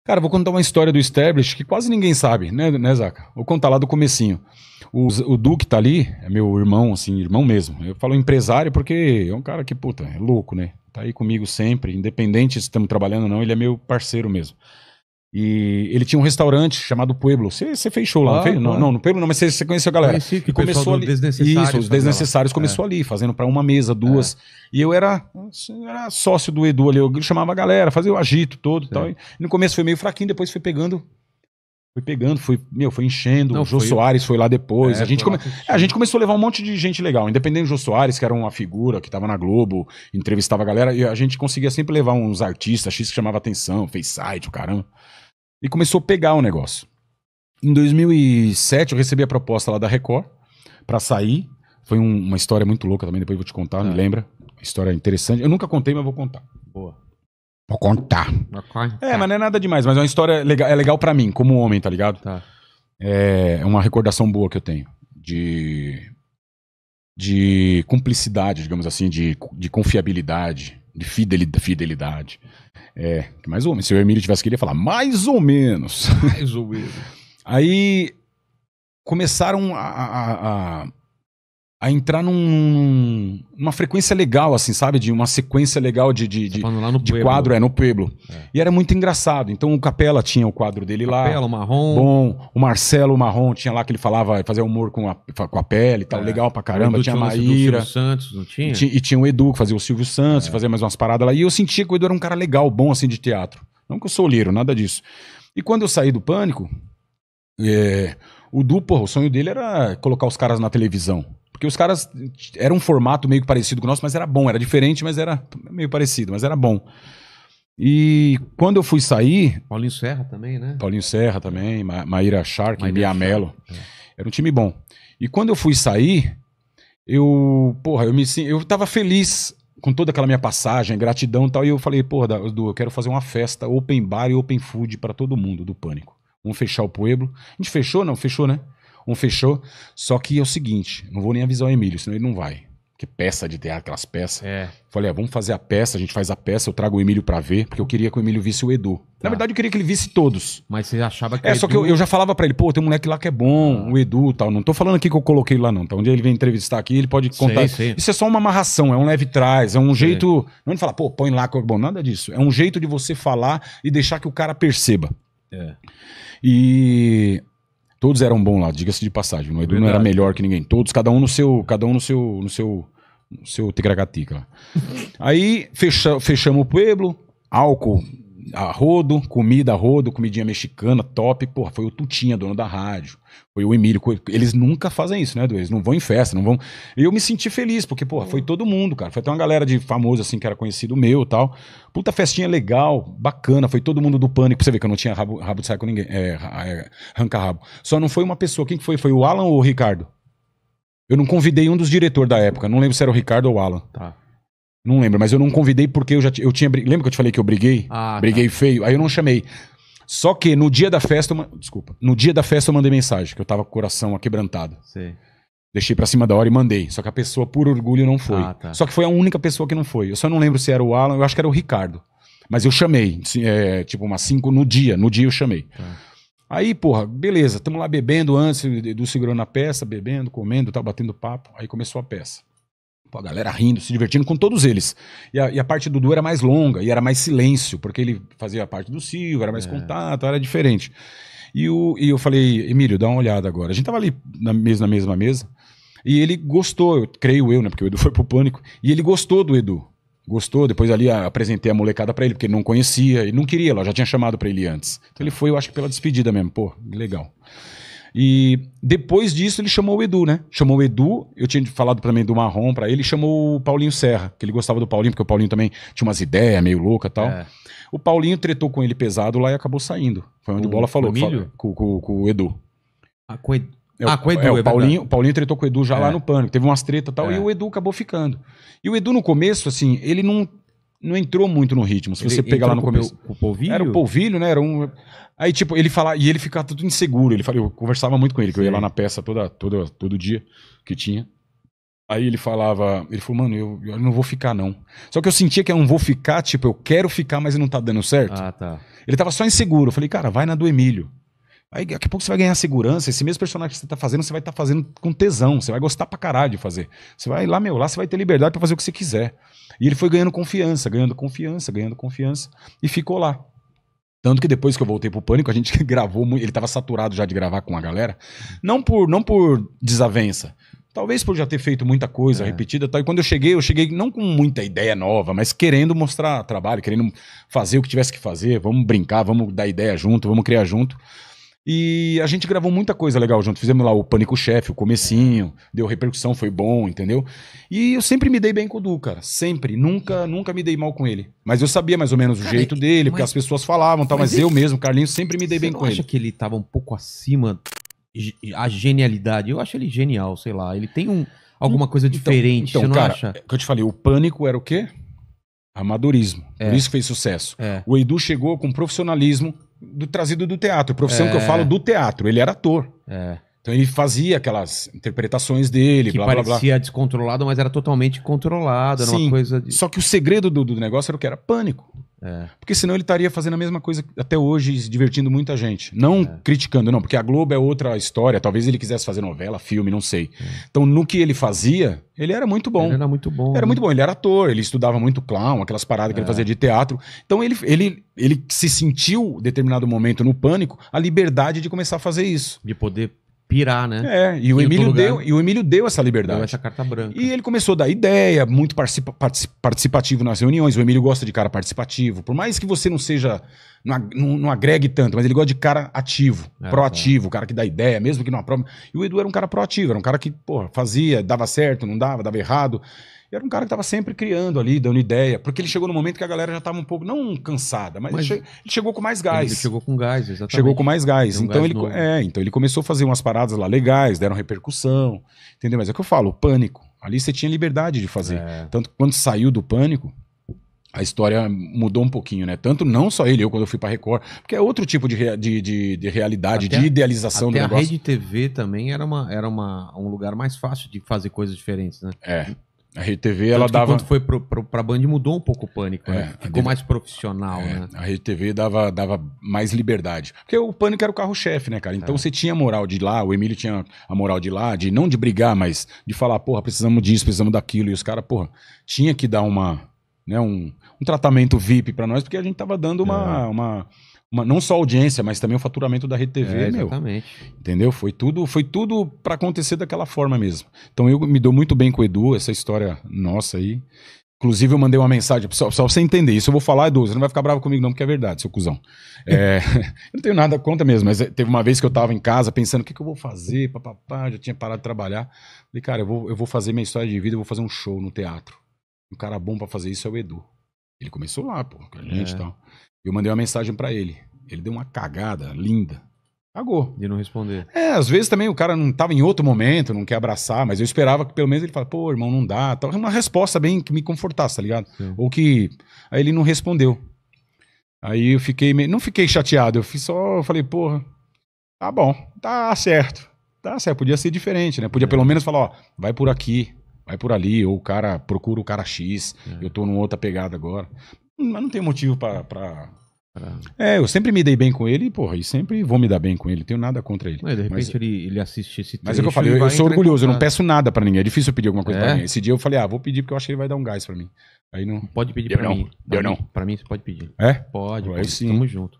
Cara, vou contar uma história do Establish que quase ninguém sabe, né, Zaca? Vou contar lá do comecinho. O Du que tá ali, é meu irmão, assim, irmão mesmo. Eu falo empresário porque é um cara que, puta, é louco, né? Tá aí comigo sempre, independente se estamos trabalhando ou não, ele é meu parceiro mesmo. E ele tinha um restaurante chamado Pueblo. Você fez show lá, não fez? Claro. Não, no Pueblo não, mas você conheceu a galera. Conheci, que E começou ali. Desnecessários. Isso, os Desnecessários começou ali, fazendo pra uma mesa, duas. E eu era sócio do Edu ali, eu chamava a galera, fazia o agito todo e tal. E no começo foi meio fraquinho, depois foi pegando, foi enchendo. Não, o Jô Soares foi lá depois. A gente começou a levar um monte de gente legal, independente do Jô Soares, que era uma figura que tava na Globo, entrevistava a galera, e a gente conseguia sempre levar uns artistas X que chamava atenção, fez site, o caramba. E começou a pegar o negócio. Em 2007 eu recebi a proposta lá da Record pra sair. Foi uma história muito louca também, depois eu vou te contar, me lembra? História interessante. Eu nunca contei, mas vou contar. Boa. Vou contar. Mas Mas não é nada demais, mas é uma história legal, é legal pra mim, como homem, tá ligado? Tá. É uma recordação boa que eu tenho. De cumplicidade, digamos assim, de confiabilidade, de fidelidade. Mais ou menos. Se o Emílio tivesse queria falar, mais ou menos. Mais ou menos. Aí começaram a entrar numa frequência legal, assim, sabe? De uma sequência legal de Lá no Pueblo. quadro, no Pueblo. E era muito engraçado. Então o Capela tinha o quadro dele lá. Capela, o Marrom. Bom, o Marcelo Marrom tinha lá que ele falava, fazia humor com a pele e tal, legal pra caramba. Tinha a Maíra. Do Santos, não tinha? E tinha o Edu, que fazia o Silvio Santos, fazia mais umas paradas lá. E eu sentia que o Edu era um cara legal, bom assim de teatro. Não que eu sou olheiro, nada disso. E quando eu saí do Pânico, o Du, porra, o sonho dele era colocar os caras na televisão. Porque os caras eram um formato meio parecido com o nosso, mas era bom, era diferente, mas era meio parecido, mas era bom. E quando eu fui sair... Paulinho Serra também, né? Paulinho Serra também, Maíra Shark, Bia Mello. Era um time bom. E quando eu fui sair, eu tava feliz com toda aquela minha passagem, gratidão e tal, e eu falei, porra, Du, eu quero fazer uma festa open bar e open food pra todo mundo do Pânico. Vamos fechar o Pueblo. A gente fechou? Não, fechou, né? Fechou, só que é o seguinte, não vou nem avisar o Emílio, senão ele não vai. Porque peça de teatro, aquelas peças. Falei, vamos fazer a peça, a gente faz a peça, eu trago o Emílio pra ver, porque eu queria que o Emílio visse o Edu. Na verdade, eu queria que ele visse todos. Mas você achava que só que eu já falava pra ele, pô, tem um moleque lá que é bom, o Edu e tal. Não tô falando aqui que eu coloquei lá, não. Então, um dia ele vem entrevistar aqui, ele pode contar. Sei. Isso é só uma amarração, é um leve trás, é um jeito. Não de falar, pô, põe lá que é bom, nada disso. É um jeito de você falar e deixar que o cara perceba. E todos eram bons lá, diga-se de passagem. O Edu não era melhor que ninguém. Todos, cada um no seu ticaracatica lá. Aí fechamos o Pueblo, álcool a rodo, comida a rodo, comidinha mexicana, top. Porra, foi o Tutinha, dono da rádio. Foi o Emílio. Eles nunca fazem isso, né, Edu? Eles não vão em festa, não vão. E eu me senti feliz, porque, porra, foi todo mundo, cara. Foi até uma galera de famoso, assim, que era conhecido meu e tal. Puta festinha legal, bacana. Foi todo mundo do Pânico. Pra você ver que eu não tinha rabo de saia com ninguém. Arranca-rabo. Só não foi uma pessoa. Quem que foi? Foi o Alan ou o Ricardo? Eu não convidei um dos diretores da época. Não lembro se era o Ricardo ou o Alan. Tá. Não lembro, mas eu não convidei porque eu tinha... Lembra que eu te falei que eu briguei? Briguei feio. Aí eu não chamei. Só que no dia da festa... No dia da festa eu mandei mensagem, que eu tava com o coração aquebrantado. Sei. Deixei pra cima da hora e mandei. Só que a pessoa, por orgulho, não foi. Tá. Só que foi a única pessoa que não foi. Eu só não lembro se era o Alan, eu acho que era o Ricardo. Mas eu chamei. Tipo umas 5 no dia. No dia eu chamei. Aí, porra, beleza. Tamo lá bebendo antes, do segurando a peça, bebendo, comendo, tá, batendo papo. Aí começou a peça. Pô, a galera rindo, se divertindo com todos eles. E a parte do Du era mais longa e era mais silêncio, porque ele fazia a parte do Silvio, era mais contato, era diferente. E eu falei, Emílio, dá uma olhada agora. A gente tava ali na mesma mesa, e ele gostou, creio eu, né, porque o Edu foi pro Pânico, e ele gostou do Edu. Gostou, depois ali apresentei a molecada pra ele, porque ele não conhecia, ele não queria, eu já tinha chamado pra ele antes. Então ele foi, eu acho que pela despedida mesmo, pô, legal. E depois disso ele chamou o Edu, né? Chamou o Edu, eu tinha falado também do Marrom pra ele, chamou o Paulinho Serra, que ele gostava do Paulinho, porque o Paulinho também tinha umas ideias meio loucas e tal. O Paulinho tretou com ele pesado lá e acabou saindo. Foi onde o Bola falou. Com o Edu. Com o Edu, o Paulinho tretou com o Edu já lá no Pânico. Teve umas tretas e tal, e o Edu acabou ficando. E o Edu no começo, assim, ele não entrou muito no ritmo. Se você pegar lá no começo. O Polvilho? Era o Polvilho, né? Era um... Aí, tipo, ele falava, e ele ficava tudo inseguro. Eu conversava muito com ele, que eu ia lá na peça todo dia que tinha. Aí ele falou, mano, eu não vou ficar, não. Só que eu sentia que eu não vou ficar, tipo, eu quero ficar, mas não tá dando certo. Ah, tá. Ele tava só inseguro. Eu falei, cara, vai na do Emílio. Aí daqui a pouco você vai ganhar segurança. Esse mesmo personagem que você tá fazendo, você vai estar fazendo com tesão. Você vai gostar pra caralho de fazer. Você vai lá, lá você vai ter liberdade pra fazer o que você quiser. E ele foi ganhando confiança. E ficou lá. Tanto que depois que eu voltei pro Pânico, a gente gravou muito. Ele tava saturado já de gravar com a galera. Não por desavença. Talvez por já ter feito muita coisa repetida e tal. E quando eu cheguei não com muita ideia nova, mas querendo mostrar trabalho, querendo fazer o que tivesse que fazer. Vamos brincar, vamos dar ideia junto, vamos criar junto. E a gente gravou muita coisa legal junto. Fizemos lá o Pânico Chefe, o comecinho, deu repercussão, foi bom, entendeu? E eu sempre me dei bem com o Du, cara. Sempre. Nunca me dei mal com ele. Mas eu sabia mais ou menos o jeito dele, porque as pessoas falavam e tal, mas eu mesmo, Carlinhos, sempre me dei bem com ele. Você acha que ele tava um pouco acima a genialidade? Eu acho ele genial, sei lá. Ele tem alguma coisa diferente, então, você não cara, acha? É que eu te falei, o Pânico era o quê? Amadorismo. Por isso fez sucesso. O Edu chegou com profissionalismo trazido do teatro. Profissão que eu falo do teatro. Ele era ator. Então ele fazia aquelas interpretações dele, que blá, blá, blá. parecia descontrolado, mas era totalmente controlado. Era uma coisa de... Só que o segredo do negócio era o que? Era pânico. Porque senão ele estaria fazendo a mesma coisa até hoje, se divertindo muita gente. Não criticando, não, porque a Globo é outra história. Talvez ele quisesse fazer novela, filme, não sei. Então, no que ele fazia, ele era muito bom. Ele era muito bom. Era muito bom. Ele era ator, ele estudava muito clown, aquelas paradas que ele fazia de teatro. Então, ele se sentiu, em determinado momento, no Pânico, a liberdade de começar a fazer isso. De poder pirar, né? E o Emílio deu essa liberdade. Deu essa carta branca. E ele começou a dar ideia, muito participativo nas reuniões. O Emílio gosta de cara participativo. Por mais que você não seja, não agregue tanto, mas ele gosta de cara ativo, proativo, cara que dá ideia, mesmo que não aprove. E o Edu era um cara proativo, era um cara que, porra, fazia, dava certo, não dava, dava errado. Era um cara que tava sempre criando ali, dando ideia, porque ele chegou no momento que a galera já tava um pouco, não cansada, mas ele chegou com mais gás. Ele chegou com gás, exatamente. Chegou com mais gás. Então, gás então ele começou a fazer umas paradas lá legais, deram repercussão, entendeu? Mas é o que eu falo, o Pânico, ali você tinha liberdade de fazer. Tanto que quando saiu do Pânico, a história mudou um pouquinho, né? Tanto não só ele, eu quando eu fui pra Record, porque é outro tipo de realidade, de idealização do negócio. A Rede TV também era um lugar mais fácil de fazer coisas diferentes, né? A Rede TV, ela dava... Quando foi pra Band, mudou um pouco o Pânico, né? Ficou mais profissional, né? A Rede TV dava mais liberdade. Porque o Pânico era o carro-chefe, né, cara? Então você tinha a moral de ir lá, o Emílio tinha a moral de ir lá, não de brigar, mas de falar, porra, precisamos disso, precisamos daquilo. E os caras, porra, tinha que dar um tratamento VIP pra nós, porque a gente tava dando uma não só audiência, mas também o faturamento da Rede TV, exatamente. Entendeu? Foi tudo pra acontecer daquela forma mesmo. Então eu me dou muito bem com o Edu, essa história nossa aí. Inclusive eu mandei uma mensagem, só pra você entender, isso eu vou falar, Edu, você não vai ficar bravo comigo não, porque é verdade, seu cuzão. Eu não tenho nada contra mesmo, mas teve uma vez que eu tava em casa pensando, o que eu vou fazer, papapá, já tinha parado de trabalhar. Falei, cara, eu vou fazer minha história de vida, eu vou fazer um show no teatro. Um cara bom pra fazer isso é o Edu. Ele começou lá, pô, com a gente e tal. Eu mandei uma mensagem pra ele. Ele deu uma cagada linda. Cagou. De não responder. Às vezes também o cara não tava em outro momento, não quer abraçar, mas eu esperava que pelo menos ele falasse, pô, irmão, não dá. Tal. Uma resposta bem que me confortasse, tá ligado? Sim. Ou que... Aí ele não respondeu. Aí eu fiquei não fiquei chateado, eu falei, porra, tá bom, tá certo. Tá certo, podia ser diferente, né? Podia pelo menos falar, ó, vai por aqui, vai por ali, ou o cara, procura o cara X, eu tô numa outra pegada agora. Mas não tem motivo pra... eu sempre me dei bem com ele, porra, e sempre vou me dar bem com ele, tenho nada contra ele. Mas de repente ele assiste esse trecho. Mas é o que eu falei, eu sou orgulhoso, eu não peço nada pra ninguém, é difícil eu pedir alguma coisa pra ninguém. Esse dia eu falei, vou pedir porque eu acho que ele vai dar um gás pra mim. Aí não... Pode pedir Deu pra não. mim. Deu não. Pra mim você pode pedir. É? Pode, Aí sim. Tamo junto.